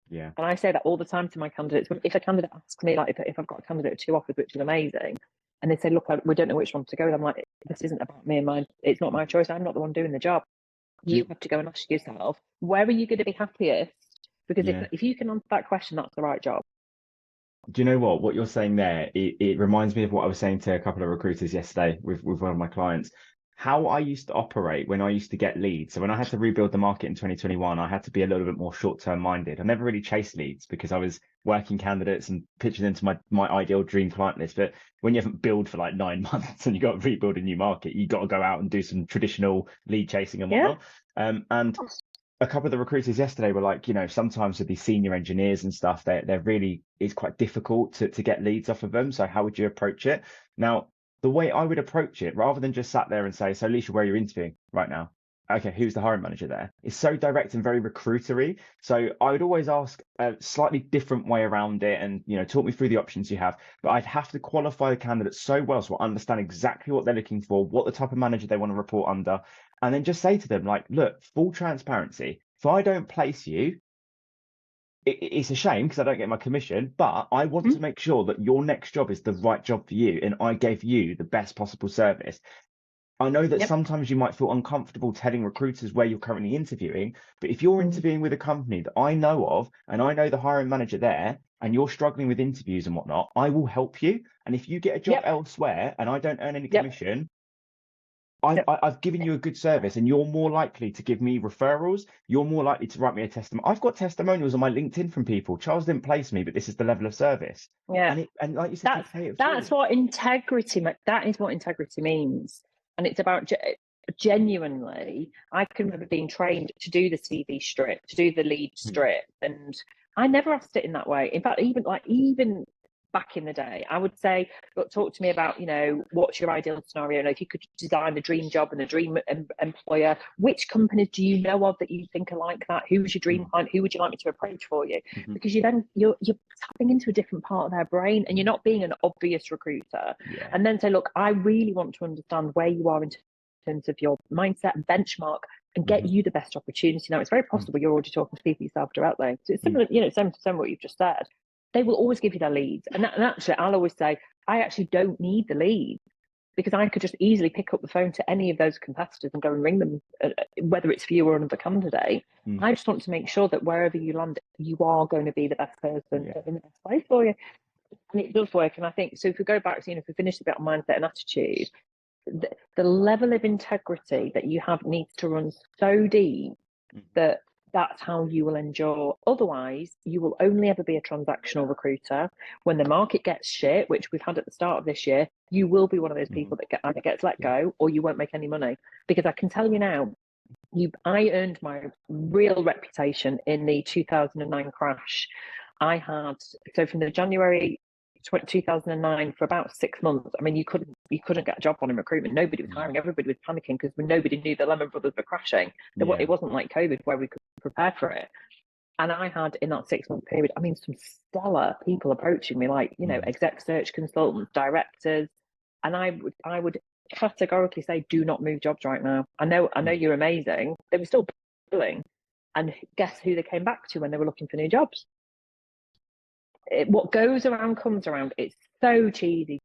Yeah. And I say that all the time to my candidates. If a candidate asks me, like if I've got a candidate with 2 offers, which is amazing, and they say, look, we don't know which one to go with, I'm like, this isn't about me and mine. It's not my choice. I'm not the one doing the job. You have to go and ask yourself, where are you going to be happiest? Because if you can answer that question, that's the right job. Do you know what you're saying there? It reminds me of what I was saying to a couple of recruiters yesterday with one of my clients. How I used to operate when I used to get leads. So when I had to rebuild the market in 2021, I had to be a little bit more short-term minded. I never really chased leads because I was working candidates and pitching into my ideal dream client list. But when you haven't built for like 9 months and you got to rebuild a new market, you got to go out and do some traditional lead chasing and whatnot. And a couple of the recruiters yesterday were like, sometimes with these senior engineers and stuff, they're really, it's quite difficult to get leads off of them. So how would you approach it? Now, the way I would approach it, rather than just sat there and say, so Lysha, where are you interviewing right now? Okay, who's the hiring manager there? It's so direct and very recruitery. So I would always ask a slightly different way around it and, talk me through the options you have. But I'd have to qualify the candidate so well so I understand exactly what they're looking for, what the type of manager they want to report under, and then just say to them, like, look, full transparency. If I don't place you, it's a shame because I don't get my commission, but I want to make sure that your next job is the right job for you and I gave you the best possible service. I know that sometimes you might feel uncomfortable telling recruiters where you're currently interviewing, but if you're interviewing with a company that I know of and I know the hiring manager there and you're struggling with interviews and whatnot, I will help you. And if you get a job elsewhere and I don't earn any commission, I've given you a good service and you're more likely to give me referrals. You're more likely to write me a testimonial. I've got testimonials on my LinkedIn from people. Charles didn't place me, but this is the level of service. Yeah. And like you said, that's what integrity, that is what integrity means. And it's about genuinely, I can remember being trained to do the CV strip, to do the lead strip. And I never asked it in that way. In fact, even back in the day, I would say, look, talk to me about, what's your ideal scenario? And if you could design the dream job and the dream employer, which companies do you know of that you think are like that? Who's your dream client? Who would you like me to approach for you? Because you're tapping into a different part of their brain and you're not being an obvious recruiter. And then say, look, I really want to understand where you are in terms of your mindset and benchmark and get you the best opportunity. Now, it's very possible you're already talking to people yourself directly. So it's similar, same to what you've just said. They will always give you their leads. And actually, I'll always say, I actually don't need the lead because I could just easily pick up the phone to any of those competitors and go and ring them, whether it's for you or another candidate. I just want to make sure that wherever you land, you are going to be the best person in the best place for you. And it does work. And I think, so if we go back to, if we finish a bit on mindset and attitude, the level of integrity that you have needs to run so deep that that's how you will endure. Otherwise, you will only ever be a transactional recruiter. When the market gets shit, which we've had at the start of this year, you will be one of those people that either gets let go or you won't make any money. Because I can tell you now, I earned my real reputation in the 2009 crash. I had, so from the January 2009 for about 6 months, I mean, you couldn't get a job on in recruitment. Nobody was hiring. Everybody was panicking because nobody knew the Lehman Brothers were crashing. It wasn't like COVID where we could prepare for it. And I had in that 6-month period, I mean, some stellar people approaching me, like, exec search consultants, directors. And I would categorically say, do not move jobs right now. I know you're amazing. They were still billing. And guess who they came back to when they were looking for new jobs? What goes around comes around. It's so cheesy.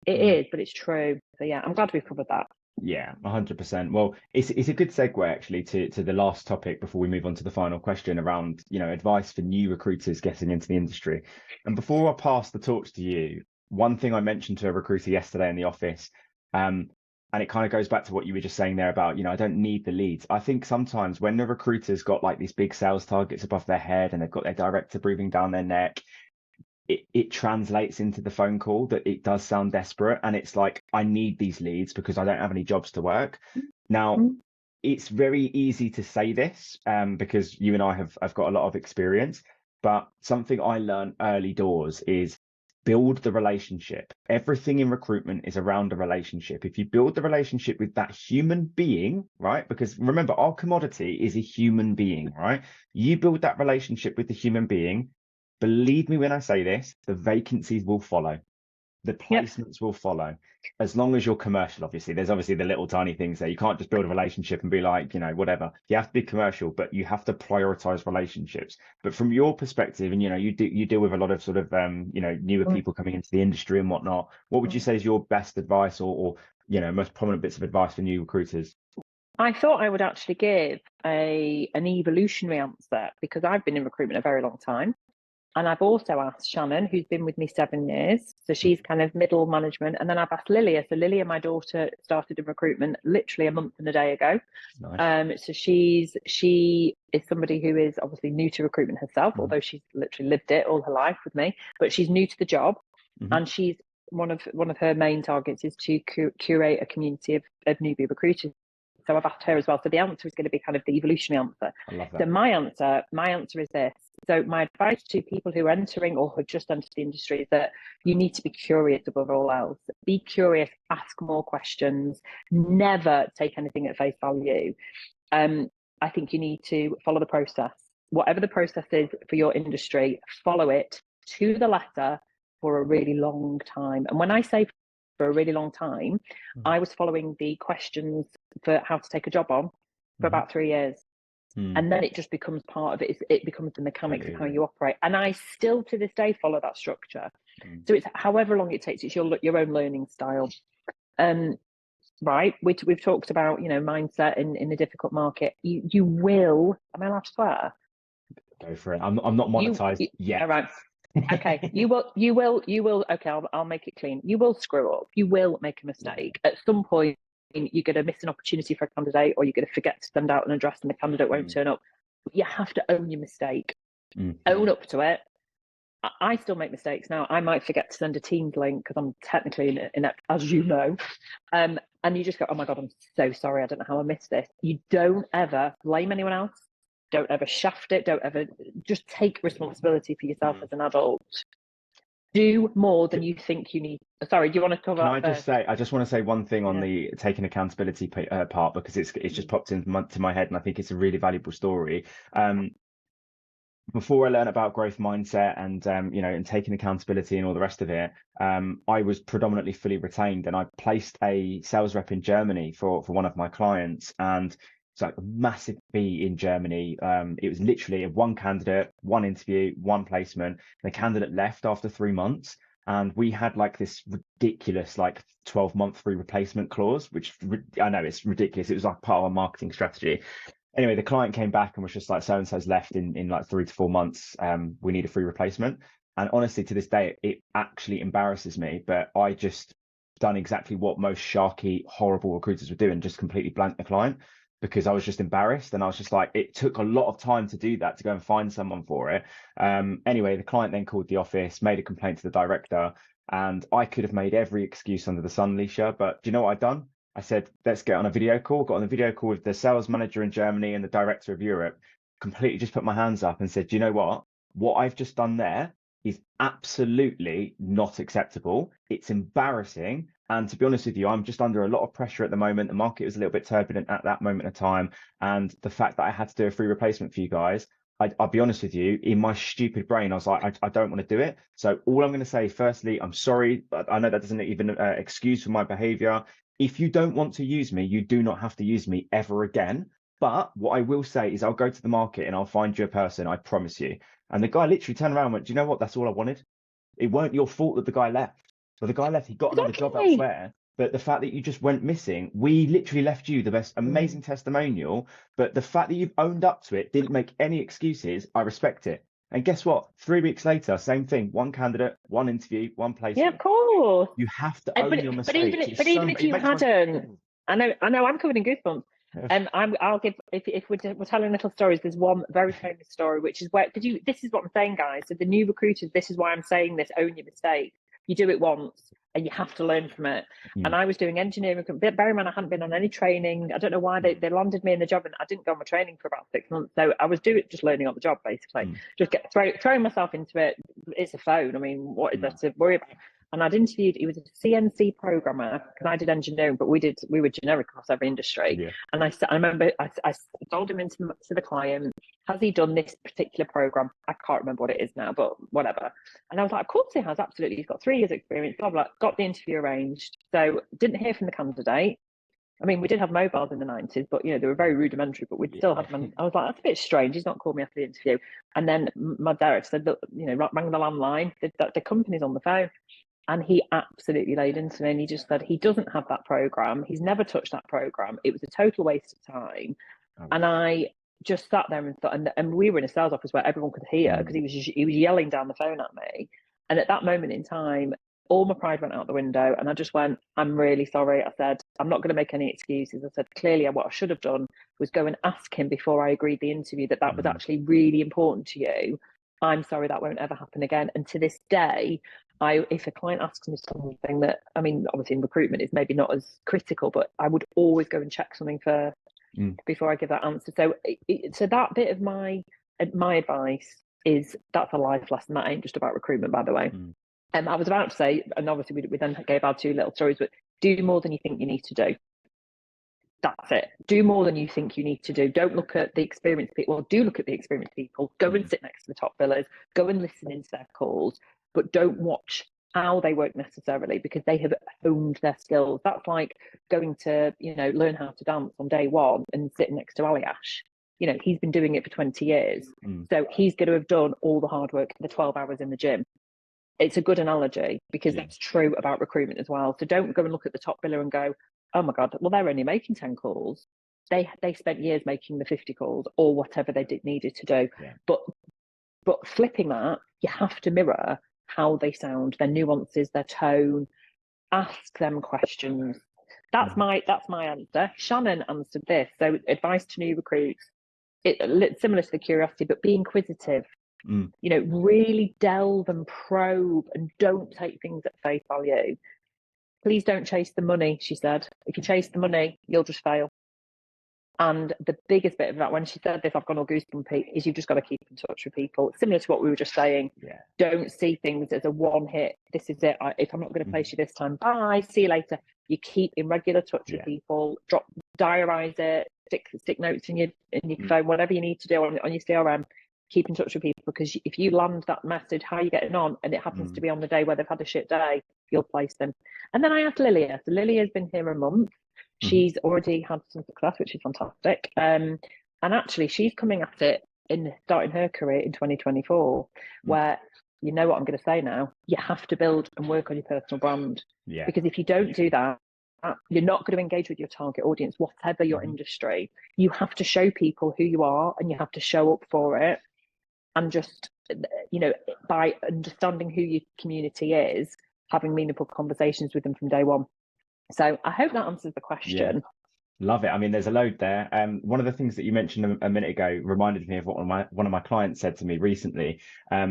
It is, but it's true. So yeah, I'm glad we've covered that. Yeah, 100%. Well, it's a good segue actually to the last topic before we move on to the final question around, advice for new recruiters getting into the industry. And before I pass the torch to you, one thing I mentioned to a recruiter yesterday in the office, and it kind of goes back to what you were just saying there about, I don't need the leads. I think sometimes when the recruiter's got like these big sales targets above their head and they've got their director breathing down their neck, it translates into the phone call that it does sound desperate. And it's like, I need these leads because I don't have any jobs to work. Now, it's very easy to say this because you and I have got a lot of experience. But something I learned early doors is build the relationship. Everything in recruitment is around a relationship. If you build the relationship with that human being, right? Because remember, our commodity is a human being, right? You build that relationship with the human being. Believe me when I say this, the vacancies will follow. The placements will follow. As long as you're commercial, obviously. There's obviously the little tiny things there. You can't just build a relationship and be like, whatever. You have to be commercial, but you have to prioritize relationships. But from your perspective, and you deal with a lot of sort of newer people coming into the industry and whatnot. What would you say is your best advice or most prominent bits of advice for new recruiters? I thought I would actually give an evolutionary answer because I've been in recruitment a very long time. And I've also asked Shannon, who's been with me 7 years. So she's kind of middle management. And then I've asked Lilia. So Lilia, my daughter, started in recruitment literally a month and a day ago. Nice. So she is somebody who is obviously new to recruitment herself, although she's literally lived it all her life with me. But she's new to the job. And she's one of her main targets is to curate a community of newbie recruiters. So I've asked her as well. So the answer is going to be kind of the evolutionary answer. I love that. So my answer is this. So my advice to people who are entering or who just entered the industry is that you need to be curious above all else. Be curious, ask more questions, never take anything at face value. I think you need to follow the process. Whatever the process is for your industry, follow it to the letter for a really long time. And when I say for a really long time, I was following the questions for how to take a job on for about 3 years. And then it just becomes part of it. It becomes the mechanics of how you operate. And I still to this day follow that structure. So it's however long it takes, it's your own learning style. Right. We've talked about, mindset in a difficult market. You will, am I allowed to swear? Go for it. I'm not monetized yet. All right. Okay. You will. Okay. I'll make it clean. You will screw up. You will make a mistake at some point. You're going to miss an opportunity for a candidate, or you're going to forget to send out an address and the candidate won't turn up. But you have to own your mistake. Own up to it. I still make mistakes now. I might forget to send a Teams link because I'm technically inept, as you know. And you just go, oh my God, I'm so sorry. I don't know how I missed this. You don't ever blame anyone else. Don't ever shaft it. Don't ever, just take responsibility for yourself as an adult. Do more than you think you need. Sorry, do you want to cover that? I just want to say one thing on the taking accountability part, because it's just popped into my head and I think it's a really valuable story. Before I learned about growth mindset and and taking accountability and all the rest of it, I was predominantly fully retained, and I placed a sales rep in Germany for one of my clients, and it's like a massive fee in Germany. It was literally one candidate, one interview, one placement. The candidate left after 3 months, and we had like this ridiculous 12-month free replacement clause, which I know it's ridiculous. It was like part of our marketing strategy. Anyway, the client came back and was just like, so-and-so's left in like 3 to 4 months. We need a free replacement. And honestly, to this day, it actually embarrasses me. But I just done exactly what most sharky, horrible recruiters would do and just completely blanked the client because I was just embarrassed. And I was just like, it took a lot of time to do that, to go and find someone for it. Anyway, the client then called the office, made a complaint to the director. And I could have made every excuse under the sun, Lysha. But do you know what I'd done? I said, let's get on a video call. Got on a video call with the sales manager in Germany and the director of Europe. Completely just put my hands up and said, do you know what? What I've just done there is absolutely not acceptable. It's embarrassing. And to be honest with you, I'm just under a lot of pressure at the moment. The market was a little bit turbulent at that moment of time. And the fact that I had to do a free replacement for you guys, I'll be honest with you, in my stupid brain, I was like, I don't want to do it. So all I'm going to say, firstly, I'm sorry, but I know that doesn't even excuse for my behavior. If you don't want to use me, you do not have to use me ever again. But what I will say is I'll go to the market and I'll find you a person, I promise you. And the guy literally turned around and went, do you know what? That's all I wanted. It weren't your fault that the guy left. Well, the guy left, he got another job Exactly. elsewhere. But the fact that you just went missing, we literally left you the best, amazing testimonial. But the fact that you've owned up to it, didn't make any excuses, I respect it. And guess what? 3 weeks later, same thing. One candidate, one interview, one Yeah, placement. of course. You have to own your mistakes. But even if you hadn't, I know I'm covered in goosebumps. I'll give, if we're telling little stories, there's one very famous story, which is where, this is what I'm saying, guys. So the new recruiters, this is why I'm saying this, own your mistake. You do it once and you have to learn from it. And I was doing engineering, bear in mind I hadn't been on any training. I don't know why they landed me in the job, and I didn't go on my training for about 6 months. So I was just learning on the job, basically. Just throwing myself into it. It's a phone. I mean, what is there to worry about? And I'd interviewed, he was a CNC programmer, because I did engineering, but we were generic across every industry. Yeah. And I remember I sold him to the client. Has he done this particular program? I can't remember what it is now, but whatever. And I was like, of course he has, absolutely. He's got 3 years experience, blah, blah. Got the interview arranged. So didn't hear from the candidate. I mean, we did have mobiles in the 90s, but, they were very rudimentary, but we'd still have them. I was like, that's a bit strange. He's not called me after the interview. And then my director said, look, rang the landline. The company's on the phone. And he absolutely laid into me, and he just said he doesn't have that program. He's never touched that program. It was a total waste of time. And I just sat there and thought, and we were in a sales office where everyone could hear, because he was yelling down the phone at me. And at that moment in time, all my pride went out the window, and I just went, I'm really sorry. I said, I'm not going to make any excuses. I said, clearly what I should have done was go and ask him before I agreed the interview that was actually really important to you. I'm sorry, that won't ever happen again. And to this day, if a client asks me something that, I mean, obviously in recruitment is maybe not as critical, but I would always go and check something first before I give that answer. So, so that bit of my advice is, that's a life lesson. That ain't just about recruitment, by the way. I was about to say, and obviously we then gave our 2 little stories, but do more than you think you need to do. That's it. Do more than you think you need to do. Don't look at the experienced people. Well, do look at the experienced people. Go and sit next to the top billers. Go and listen into their calls. But don't watch how they work necessarily, because they have honed their skills. That's like going to, learn how to dance on day one and sitting next to Aliash. He's been doing it for 20 years. So he's going to have done all the hard work, the 12 hours in the gym. It's a good analogy, because that's true about recruitment as well. So don't go and look at the top biller and go, oh my God, well, they're only making 10 calls. They spent years making the 50 calls or whatever they needed to do. Yeah. But flipping that, you have to mirror how they sound, their nuances, their tone. Ask them questions. That's my answer. Shannon answered this. So advice to new recruits, similar to the curiosity, but be inquisitive. Really delve and probe, and don't take things at face value. Please don't chase the money, she said. If you chase the money, you'll just fail. And the biggest bit of that, when she said this, I've gone all goosebumpy, is you've just got to keep in touch with people. Similar to what we were just saying. Yeah. Don't see things as a one hit. This is it. If I'm not going to place you this time, bye, see you later. You keep in regular touch with people. Diarise it. Stick notes in your phone, whatever you need to do on your CRM. Keep in touch with people, because if you land that message, how are you getting on, and it happens to be on the day where they've had a shit day, you'll place them. And then I asked Lilia. So Lilia's been here a month. She's already had some success, which is fantastic. And actually, she's coming at it in starting her career in 2024, where, you know what I'm going to say now, you have to build and work on your personal brand. Yeah. Because if you don't do that, you're not going to engage with your target audience, whatever your industry. You have to show people who you are, and you have to show up for it. And just, by understanding who your community is, having meaningful conversations with them from day one. So I hope that answers the question. Yeah. Love it. I mean, there's a load there. One of the things that you mentioned a minute ago reminded me of what one of my clients said to me recently. A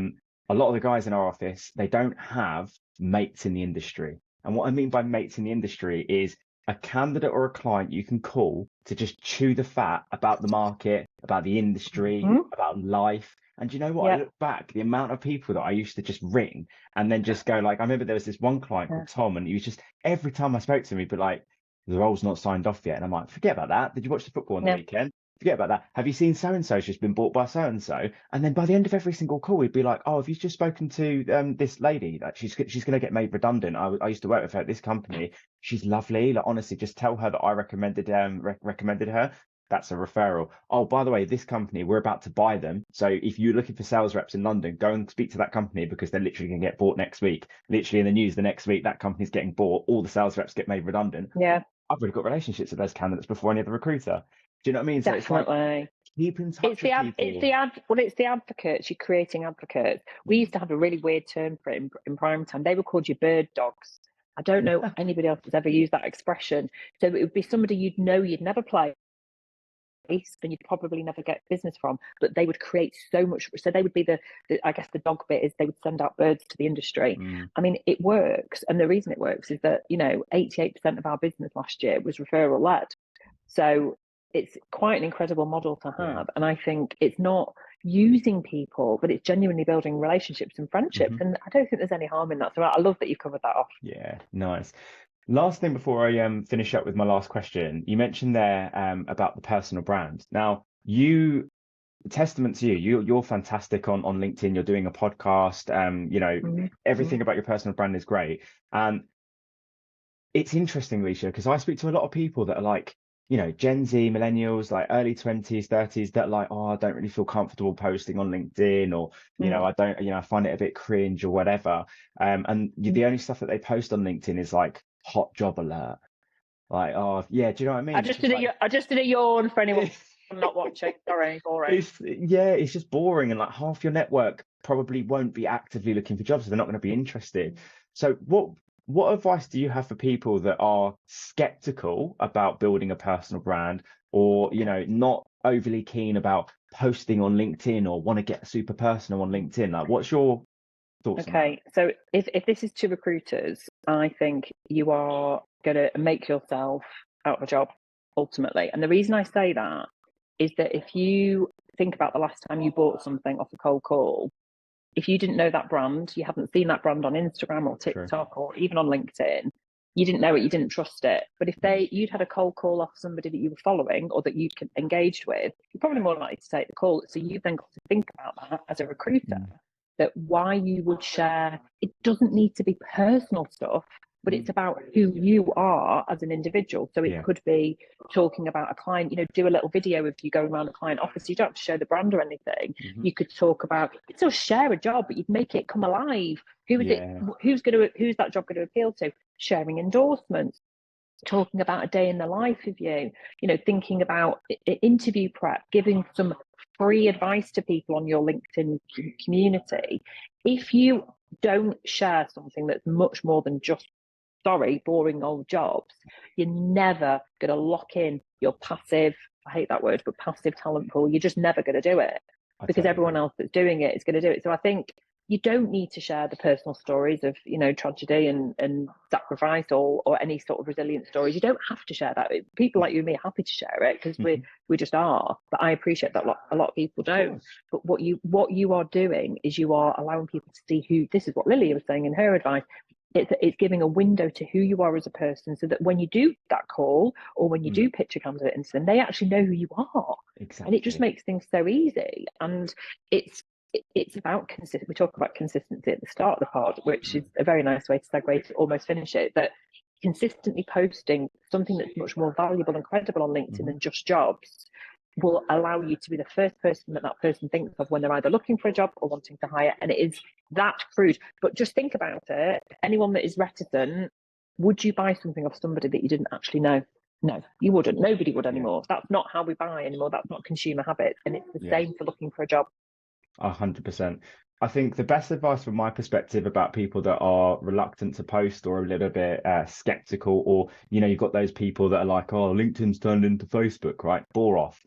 lot of the guys in our office, they don't have mates in the industry. And what I mean by mates in the industry is a candidate or a client you can call to just chew the fat about the market, about the industry, about life. And you know what? I look back, the amount of people that I used to just ring and then just go like, I remember there was this one client called Tom, and he was just, every time I spoke to him, he'd be like, the role's not signed off yet. And I'm like, forget about that. Did you watch the football on the weekend? forget about that. Have you seen so-and-so's just been bought by so-and-so? And then by the end of every single call, we'd be like, oh, have you just spoken to this lady? Like she's going to get made redundant. I used to work with her at this company. She's lovely. Like, honestly, just tell her that I recommended her. That's a referral. Oh, by the way, this company, we're about to buy them. So if you're looking for sales reps in London, go and speak to that company because they're literally going to get bought next week. Literally in the news the next week, that company's getting bought. All the sales reps get made redundant. Yeah. I've already got relationships with those candidates before any other recruiter. Do you know what I mean? So Definitely. it's like, keep in touch with people. It's the advocates. You're creating advocates. We used to have a really weird term for it in prime time. They were called your bird dogs. I don't know anybody else that's ever used that expression. So it would be somebody you'd never play, and you'd probably never get business from, but they would create so much. So they would be the I guess the dog bit is they would send out birds to the industry. I mean, it works, and the reason it works is that 88% of our business last year was referral led. So it's quite an incredible model to have, and I think it's not using people, but it's genuinely building relationships and friendships, and I don't think there's any harm in that. So I love that you've covered that off. Yeah, nice. Last thing before I finish up with my last question, you mentioned there about the personal brand. Now, testament to you're fantastic on LinkedIn. You're doing a podcast. Everything about your personal brand is great. And it's interesting, Lysha, because I speak to a lot of people that are like, Gen Z, millennials, like early 20s, 30s, that like, oh, I don't really feel comfortable posting on LinkedIn, or, I don't, I find it a bit cringe or whatever. And the only stuff that they post on LinkedIn is like hot job alert. Like, oh, yeah, do you know what I mean? I just did a yawn for anyone not watching. Sorry, boring. It's just boring. And like half your network probably won't be actively looking for jobs. So they're not going to be interested. So what advice do you have for people that are skeptical about building a personal brand, or, not overly keen about posting on LinkedIn, or want to get super personal on LinkedIn? Like, what's your thoughts? Okay, so if this is to recruiters, I think you are going to make yourself out of a job ultimately. And the reason I say that is that if you think about the last time you bought something off a cold call, if you didn't know that brand, you haven't seen that brand on Instagram or TikTok or even on LinkedIn, you didn't know it, you didn't trust it. But if you'd had a cold call off somebody that you were following or that you'd engaged with, you're probably more likely to take the call. So you've then got to think about that as a recruiter, that why you would share. It doesn't need to be personal stuff, but it's about who you are as an individual. So it could be talking about a client, do a little video of you going around a client office. You don't have to show the brand or anything. You could talk about, you'd still share a job, but you'd make it come alive. Who is it? Who's that job going to appeal to? Sharing endorsements, talking about a day in the life of you, thinking about interview prep, giving some free advice to people on your LinkedIn community. If you don't share something that's much more than just boring old jobs, you're never going to lock in your passive, I hate that word, but passive talent pool. You're just never going to do it because everyone else that's doing it is going to do it. So I think you don't need to share the personal stories of, tragedy and sacrifice or any sort of resilient stories. You don't have to share that. People like you and me are happy to share it because we just are. But I appreciate that a lot of people don't. But what you are doing is you are allowing people to see who, this is what Lily was saying in her advice. It's giving a window to who you are as a person, so that when you do that call or when you do pitch a candidate into them, they actually know who you are. Exactly. And it just makes things so easy. And it's about we talk about consistency at the start of the pod, which is a very nice way to segue to almost finish it. But consistently posting something that's much more valuable and credible on LinkedIn than just jobs will allow you to be the first person that person thinks of when they're either looking for a job or wanting to hire. And it is that crude. But just think about it. Anyone that is reticent, would you buy something off somebody that you didn't actually know? No, you wouldn't. Nobody would anymore. That's not how we buy anymore. That's not consumer habits. And it's the same for looking for a job. 100%. I think the best advice from my perspective about people that are reluctant to post or a little bit skeptical, or, you've got those people that are like, oh, LinkedIn's turned into Facebook, right? Bore off.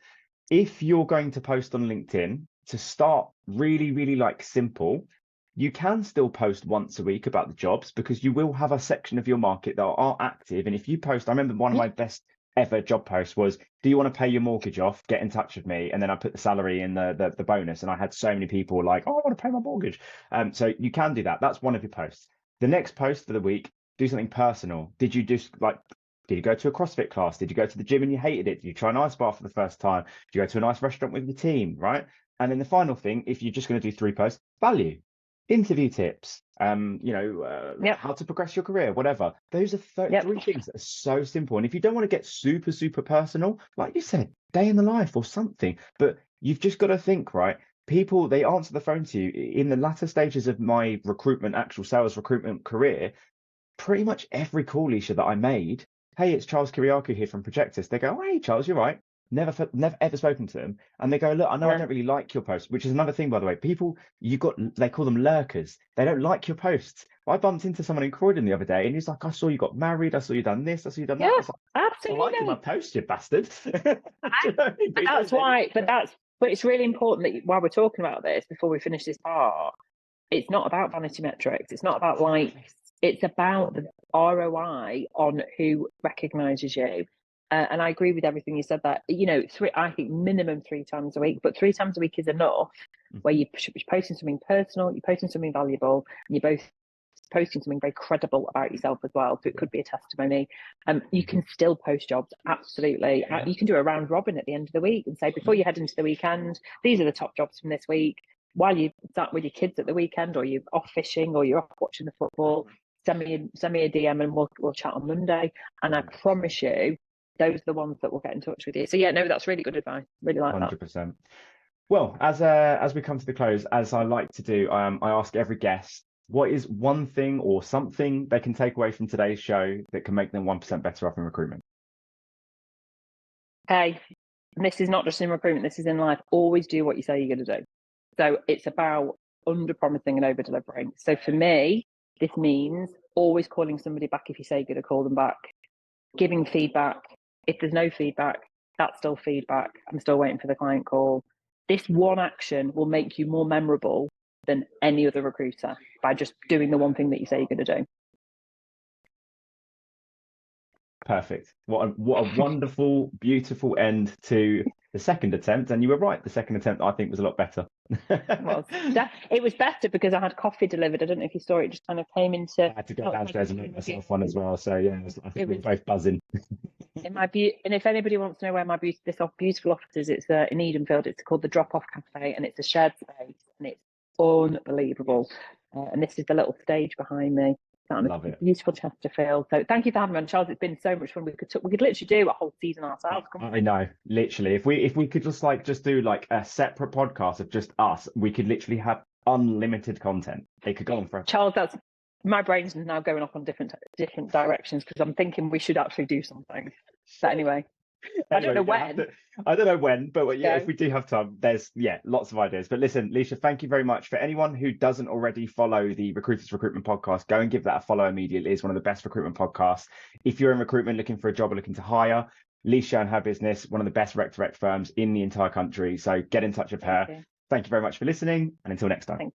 If you're going to post on LinkedIn, to start really, really simple, you can still post once a week about the jobs, because you will have a section of your market that are active. And if you post, I remember one of my best ever job posts was, do you want to pay your mortgage off? Get in touch with me. And then I put the salary in the bonus. And I had so many people like, oh, I want to pay my mortgage. So you can do that. That's one of your posts. The next post for the week, do something personal. Did you just Did you go to a CrossFit class? Did you go to the gym and you hated it? Did you try an ice bar for the first time? Did you go to a nice restaurant with your team, right? And then the final thing, if you're just going to do 3 posts, value, interview tips, how to progress your career, whatever. Those are 3 things that are so simple. And if you don't want to get super, super personal, like you said, day in the life or something, but you've just got to think, right? People, they answer the phone to you in the latter stages of my actual sales recruitment career. Pretty much every call, Lysha, that I made, hey, it's Charles Kiriakou here from Projectus. They go, oh, hey, Charles, you're right. Never ever spoken to them. And they go, look, I know I don't really like your posts, which is another thing, by the way. People, they call them lurkers. They don't like your posts. I bumped into someone in Croydon the other day and he's like, I saw you got married. I saw you done this. I saw you done that. I was like, absolutely. I like my post, you bastard. But it's really important that while we're talking about this, before we finish this part, it's not about vanity metrics. It's not about likes. It's about the ROI on who recognises you. And I agree with everything you said that, I think minimum 3 times a week, but 3 times a week is enough where you're posting something personal, you're posting something valuable, and you're both posting something very credible about yourself as well. So it could be a testimony. You can still post jobs, absolutely. You can do a round robin at the end of the week and say, before you head into the weekend, these are the top jobs from this week. While you start with your kids at the weekend, or you're off fishing, or you're off watching the football, send me a DM and we'll chat on Monday. And I promise you, those are the ones that will get in touch with you. So that's really good advice. Really like 100%. That. Well, as we come to the close, as I like to do, I ask every guest, what is one thing or something they can take away from today's show that can make them 1% better off in recruitment? Hey, and this is not just in recruitment, this is in life. Always do what you say you're going to do. So it's about under-promising and over-delivering. So for me, this means always calling somebody back if you say you're going to call them back, giving feedback. If there's no feedback, that's still feedback. I'm still waiting for the client call. This one action will make you more memorable than any other recruiter by just doing the one thing that you say you're going to do. Perfect. What a wonderful, beautiful end to the second attempt. And you were right. The second attempt, I think, was a lot better. It was better because I had coffee delivered. I don't know if you saw it. Just kind of came into. I had to go downstairs and make myself one as well. So yeah, I think we were both buzzing. And if anybody wants to know where my beautiful office is, it's in Edenfield. It's called the Drop Off Cafe, and it's a shared space, and it's unbelievable. And this is the little stage behind me. Love it. Beautiful Chesterfield. So thank you for having me on, Charles. It's been so much fun. We could literally do a whole season ourselves. I know, literally. If we could just do like a separate podcast of just us, we could literally have unlimited content. It could go on forever. Charles, my brain's now going off on different directions because I'm thinking we should actually do something. But anyway. I don't know when, but yeah, if we do have time, there's lots of ideas. But listen, Lysha, thank you very much. For anyone who doesn't already follow the Recruiters Recruitment Podcast, go and give that a follow immediately. It's one of the best recruitment podcasts. If you're in recruitment, looking for a job or looking to hire, Lysha and her business, one of the best rec-to-rec firms in the entire country. So get in touch with her. Thank you very much for listening, and until next time.